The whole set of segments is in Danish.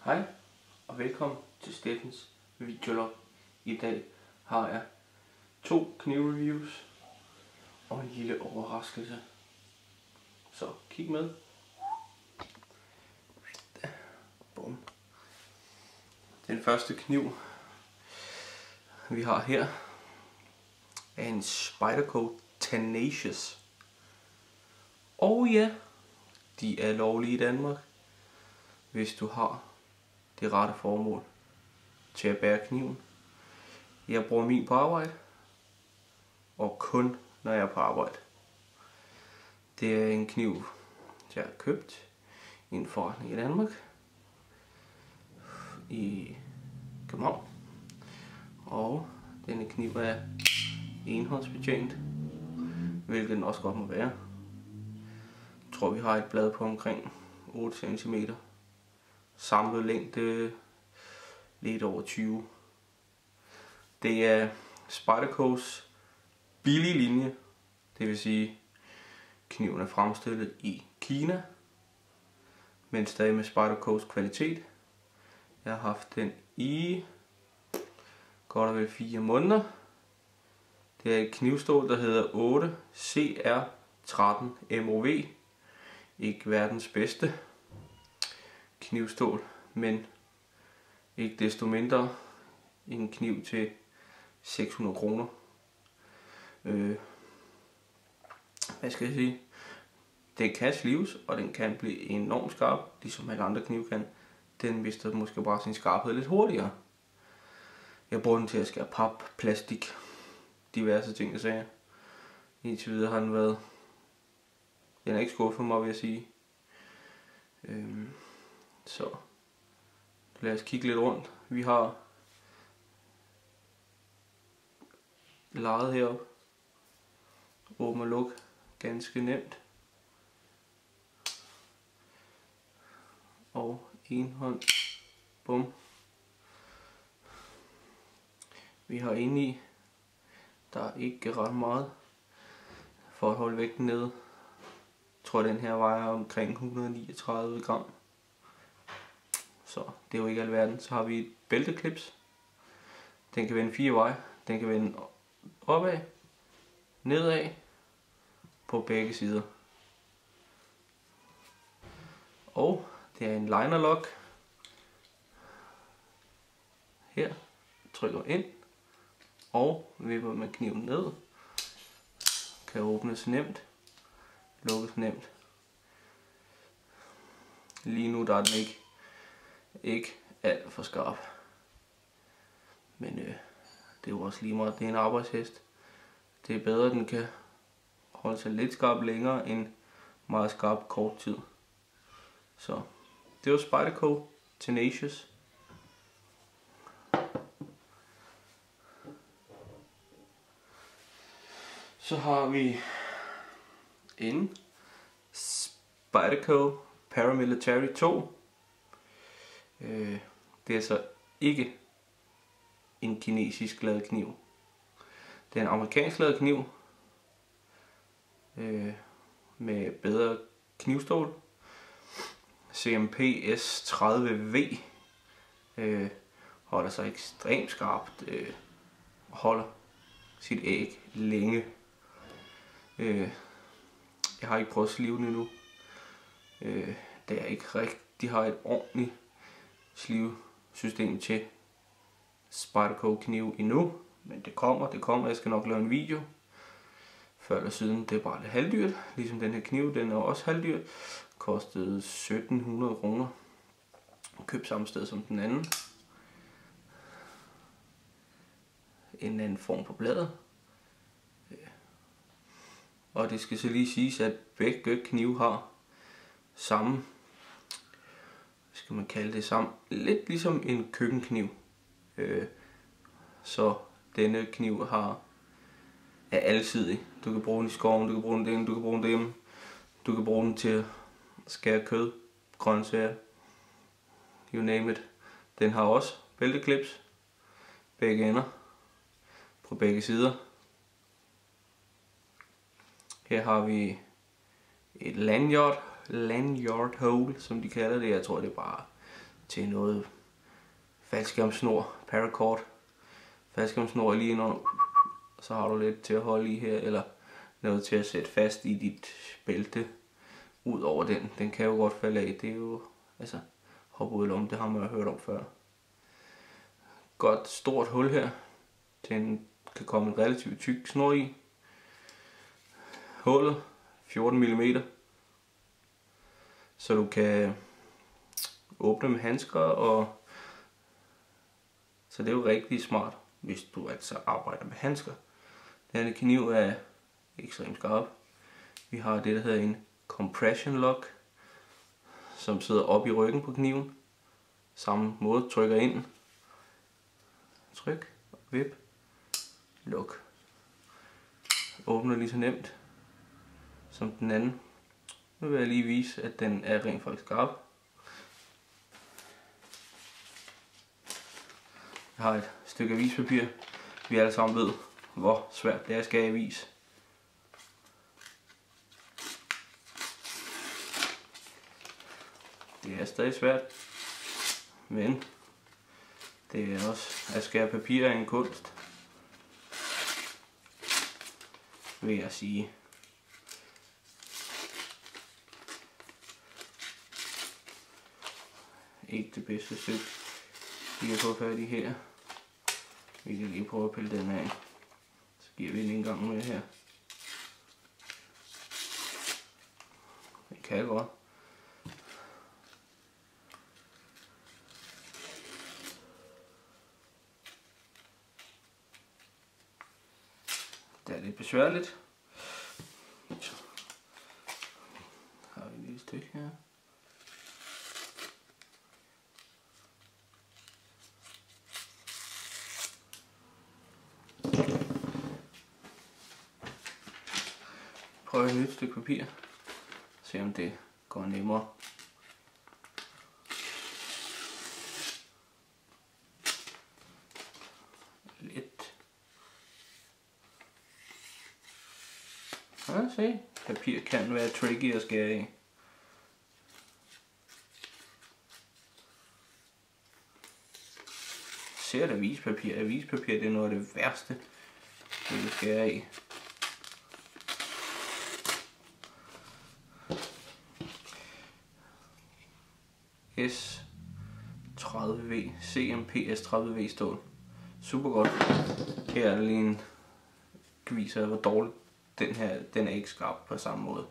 Hej og velkommen til Steffens videolog. I dag har jeg 2 knivreviews og en lille overraskelse. Så kig med. Bum. Den første kniv vi har her er en Spyderco Tenacious. Og ja, de er lovlige i Danmark, hvis du har det rette formål til at bære kniven. Jeg bruger min på arbejde, og kun når jeg er på arbejde. Det er en kniv, jeg har købt i en forretning i Danmark, i København. Og denne kniv er enhåndsbetjent, hvilket den også godt må være. Jeg tror vi har et blad på omkring 8 cm. Samlet længde lidt over 20. Det er Spydercos billige linje, det vil sige kniven er fremstillet i Kina, men stadig med Spydercos kvalitet. Jeg har haft den i godt og vel 4 måneder. Det er et knivstål, der hedder 8 CR13 MOV. Ikke verdens bedste knivstål, men ikke desto mindre en kniv til 600 kroner. Hvad skal jeg sige? Den kan slives, og den kan blive enormt skarp, ligesom alle andre knive kan. Den mister måske bare sin skarphed lidt hurtigere. Jeg bruger den til at skære pap, plastik, diverse ting og sager. Indtil videre har den været... Den er ikke skuffet mig, vil jeg sige. Så lad os kigge lidt rundt. Vi har lejet heroppe. Åbn og luk ganske nemt. Og en hånd. Bum. Vi har inde i. Der er ikke ret meget for at holde vægten nede. Jeg tror den her vejer omkring 139 gram. Så det er jo ikke alverden. Så har vi et bælteklips. Den kan vende 4 veje. Den kan vende opad, nedad, på begge sider. Og det er en liner lock. Her trykker ind og vipper med kniven ned. Kan åbnes nemt, lukkes nemt. Lige nu der er den ikke alt for skarp. Men det er jo også lige meget, det er en arbejdshest. Det er bedre, at den kan holde sig lidt skarp længere end meget skarp kort tid. Så det var Spyderco Tenacious. Så har vi en Spyderco Paramilitary 2. Det er så ikke en kinesisk lavet kniv. Det er en amerikansk lavet kniv med bedre knivstål. CMP S30V holder sig ekstremt skarpt og holder sit æg længe. Jeg har ikke prøvet at slive den endnu. Da jeg ikke rigtig har et ordentligt slivesystem til Spyderco kniv endnu. Men det kommer. Jeg skal nok lave en video. Før eller siden, det er bare lidt halvdyrt. Ligesom den her kniv, den er også halvdyrt. Kostede 1700 kroner. Købt samme sted som den anden. En anden form på bladet. Og det skal så lige siges, at begge knive har samme, skal man kalde det, samme, lidt ligesom en køkkenkniv. Så denne kniv er alsidig. Du kan bruge den i skoven, du kan bruge den derinde, du kan bruge den derhjemme. Du kan bruge den til at skære kød, grøntsager, you name it. Den har også bælteklips, begge ender, på begge sider. Her har vi et lanyard hole, som de kalder det. Jeg tror det er bare til noget faldskærmssnor, paracord. Faldskærmssnor lige indenunder, så har du lidt til at holde i her, eller noget til at sætte fast i dit bælte. Ud over den kan jo godt falde af. Det er jo, altså, hoppe ud i lommen, det har man jo hørt om før. Godt stort hul her. Den kan komme en relativt tyk snor i. Hullet 14 mm. Så du kan åbne med handsker, og så det er jo rigtig smart, hvis du altså arbejder med handsker. Denne kniv er ekstremt skarp. Vi har det, der hedder en compression lock, som sidder op i ryggen på kniven. Samme måde, trykker ind, tryk, vip, luk. Åbner lige så nemt som den anden. Nu vil jeg lige vise, at den er rent faktisk skarp. Jeg har et stykke avispapir. Vi alle sammen ved, hvor svært det er at skære avis. Det er stadig svært, men det er også at skære papir af en kunst, vil jeg sige. Ikke det bedste stykke, vi kan få fat i her. Vi kan lige prøve at pille den af. Så giver vi den en gang med her. Det kan godt. Det er lidt besværligt. Så har vi et lille stykke her. Prøv et nyt stykke papir. Se om det går nemmere. Lidt. Ja, se. Papir kan være tricky at skære i. Ser det avispapir? Avispapir, det er noget af det værste, du kan skære i. S30V, CMP S30V stål. Super godt. Her er lige en viser af, hvor dårligt den er ikke skarp på samme måde.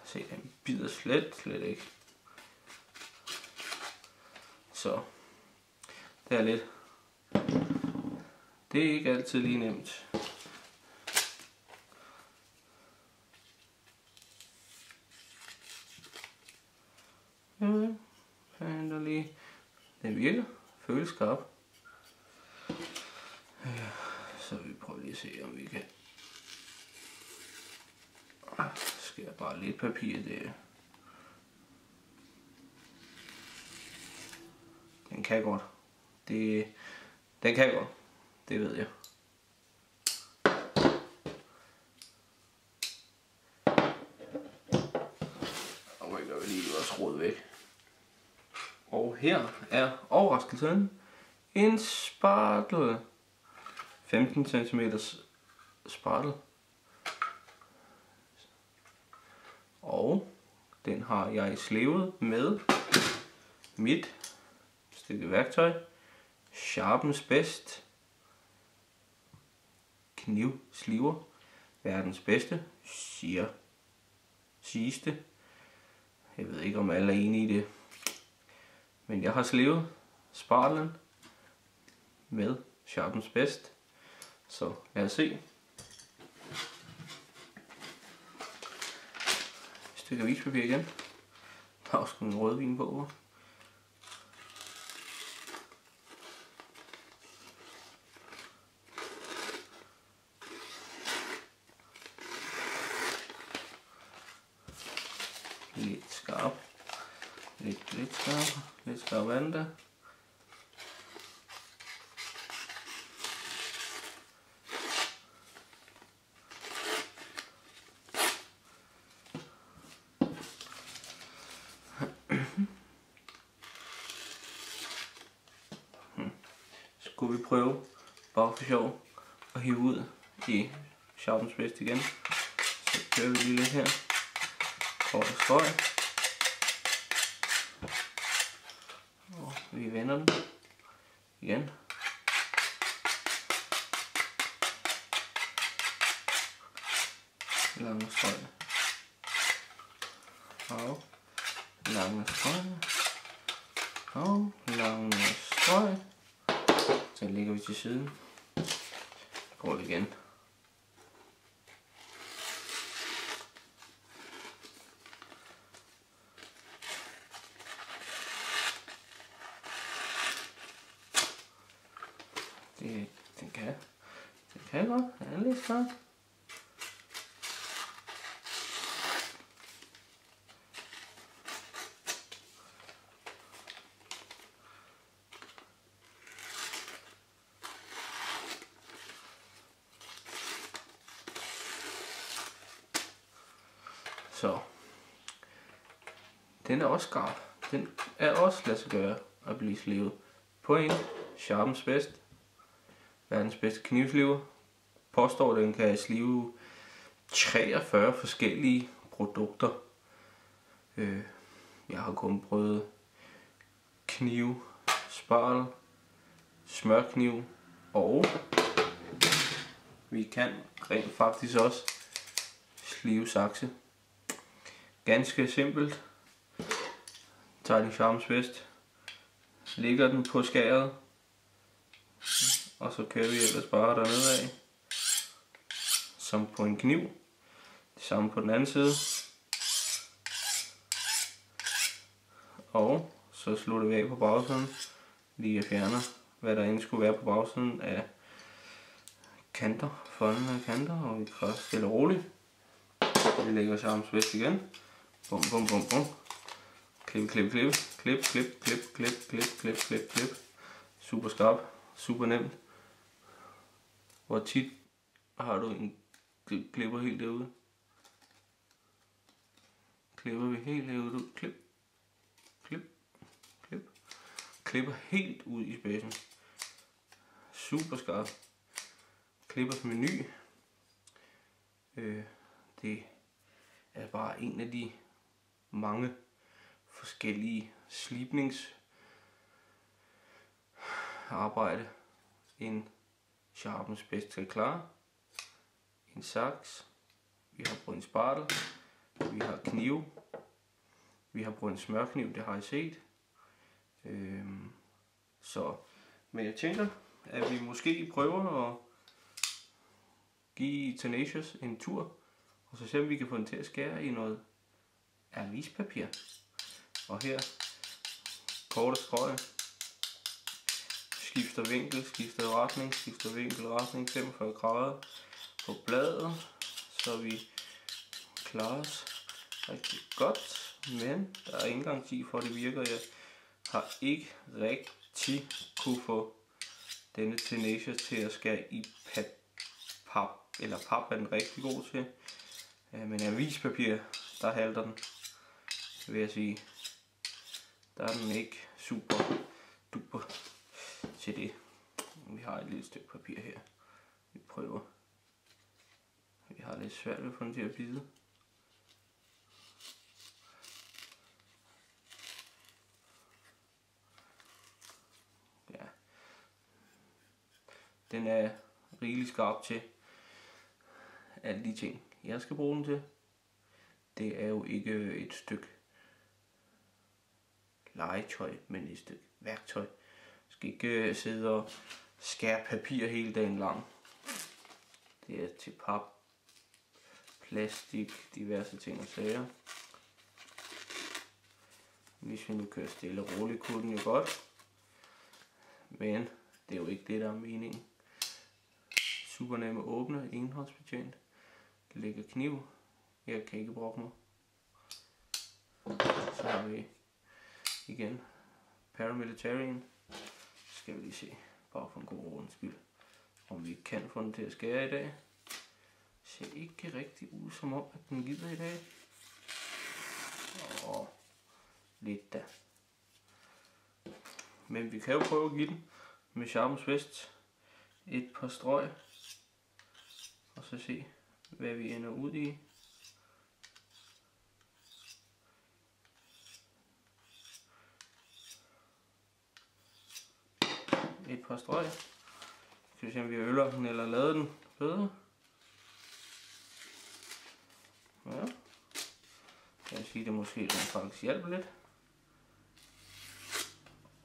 Se, den bider slet ikke. Så det er lidt. Det er ikke altid lige nemt. Den virker. Føles skarp. Så vi prøver lige at se, om vi kan skære bare lidt papir der. Den kan godt. Den kan godt. Det ved jeg. Og rykker vi lige vores rod væk. Og her er overraskelsen en spartel. 15 cm spartel. Og den har jeg slevet med mit stykke værktøj. Sharpens Best knivsliver. Verdens bedste, siges det. Jeg ved ikke, om alle er enige i det. Men jeg har slevet spartlen med Sharpens Best. Så lad os se. Et stykke avispapir igen. Der er også en rødvin på. Lidt skarp. Lidt skarp. Lidt skarp anden der. kunne vi prøve, bare for sjov, at hive ud i Sharpens Best igen. Så kører vi lige lidt her. Kort og strøg. Og vi vender den igen. Lange strøg. Og lange strøg. Og lange strøg. Så lægger vi til siden. Går vi igen. Det kan godt. Det er lidt svært. Så den er også skarp. Den er også lade sig gøre at blive slivet på en Sharpens Best. Verdens bedste knivsliver. Påstår, at den kan slive 43 forskellige produkter. Jeg har kun prøvet kniv, spartel, smørkniv og vi kan rent faktisk også slive sakse. Ganske simpelt. Tager din Sharpens Best, lægger den på skæret, og så kører vi ellers bare dernede af, som på en kniv. Det samme på den anden side. Og så slutter vi af på bagsiden, lige og fjerner, hvad der egentlig skulle være på bagsiden af kanter, foldende kanter, og vi kører stille og roligt. Vi lægger Sharpens Best igen. Bum, bum, bum, bum. Klip, klip, klip, klip, klip, klip, klip, klip, klip, klip, klip. Super skarp, super nemt. Hvor tit har du en klipper helt derude? Klipper vi helt derude? Klip, klip, klip. Klipper helt ud i spidsen. Super skarp. Klippers menu. Det er bare en af de mange forskellige slibningsarbejde en Sharpens Best skal klare. En saks, vi har brugt en spartel, vi har knive, vi har brugt en smørkniv, det har I set. Men jeg tænker, at vi måske prøver at give Tenacious en tur, og så se om vi kan få den til at skære i noget avispapir. Og her, korte strøg, skifter vinkel, skifter retning, 45 grader på bladet, så vi klarer os rigtig godt, men der er ingen garanti for, at det virker. Jeg har ikke rigtig kunne få denne Tenacious til at skære i pap, eller pap er den rigtig god til, men avispapir, der halter den, vil jeg sige. Der er den ikke super duper til det. Vi har et lille stykke papir her. Vi prøver. Vi har lidt svært ved at få den til at bide. Ja. Den er rigelig skarp til alle de ting, jeg skal bruge den til. Det er jo ikke et stykke legetøj, men et stykke værktøj. Jeg skal ikke sidde og skære papir hele dagen lang. Det er til pap, plastik, diverse ting og sager. Hvis vi nu kører stille og roligt, kunne den jo godt. Men det er jo ikke det, der er meningen. Super nemme at åbne, enhåndsbetjent. Lægger kniv. Jeg kan ikke brokke mig. Så har vi igen paramilitarian. Skal vi lige se, bare for en god ordens skyld, om vi kan få den til at skære i dag. Ser ikke rigtig ud som om, at den gider i dag. Lidt da. Men vi kan jo prøve at give den med Sharpens Vest et par strøg, og så se hvad vi ender ud i. Et par strøg. Skal vi se om vi øller den eller lader den bedre. Ja. Jeg vil sige, det måske faktisk hjælper lidt.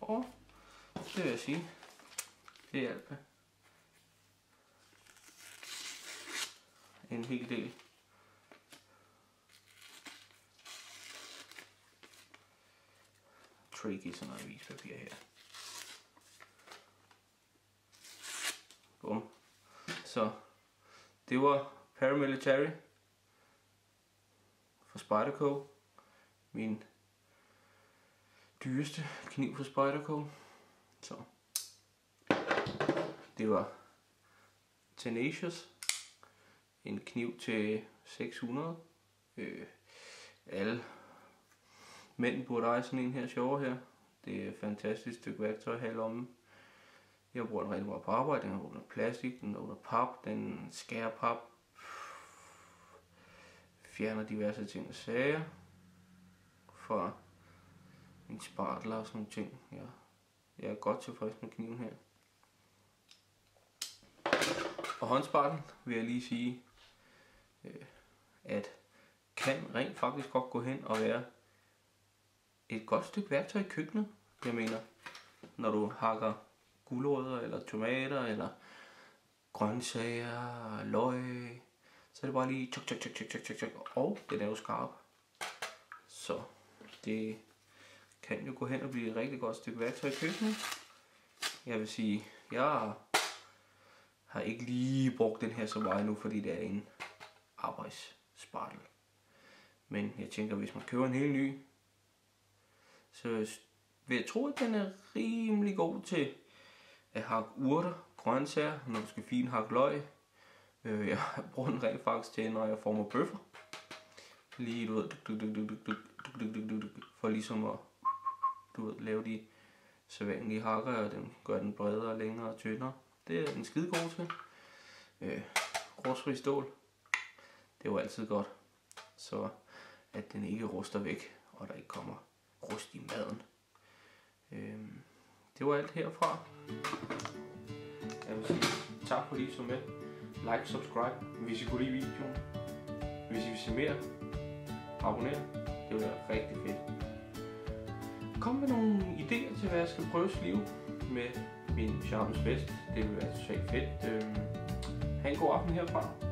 Og det vil jeg sige, det hjælper en hel del. Tricky sådan noget avispapir her. Bum. Så det var Paramilitary fra Spyderco. Min dyreste kniv fra Spyderco. Så det var Tenacious. En kniv til 600. Alle mænd burde eje sådan en her sjovere her. Det er et fantastisk stykke værktøj at have i lommen. Jeg bruger den rigtig meget på arbejde. Den er under plastik, den er under pap, den skærer pap, fjerner diverse ting og sager fra min spartler og sådan nogle ting. Jeg er godt tilfreds med kniven her. Og håndspartel vil jeg lige sige, at kan rent faktisk godt gå hen og være et godt stykke værktøj i køkkenet. Jeg mener, når du hakker gulerødder eller tomater eller grøntsager, løg, så er det bare lige tjok, tjok, tjok, tjok, tjok, tjok, og den er jo skarp. Så det kan jo gå hen og blive et rigtig godt stykke værktøj i køkkenet. Jeg vil sige, jeg har ikke lige brugt den her så meget nu, fordi det er en arbejdsspartel. Men jeg tænker, hvis man køber en helt ny, så vil jeg tro, at den er rimelig god til at hakke urter, grøntsager, når du skal fint hakke løg. Jeg bruger den rent faktisk til, når jeg former bøffer. Lige, du ved, for ligesom at lave de sædvanlige hakker, og den gør den bredere, længere og tyndere. Det er den skide god til. Rustfri stål, det er jo altid godt, så at den ikke ruster væk, og der ikke kommer rust i maden. Det var alt herfra. Jeg vil sige tak fordi I så med. Like, subscribe, hvis I kunne lide videoen. Hvis I vil se mere, abonner. Det vil være rigtig fedt. Kom med nogle idéer til hvad jeg skal prøve at liv med min Sharpens Vest. Det vil være totalt fedt. Ha' en god aften herfra.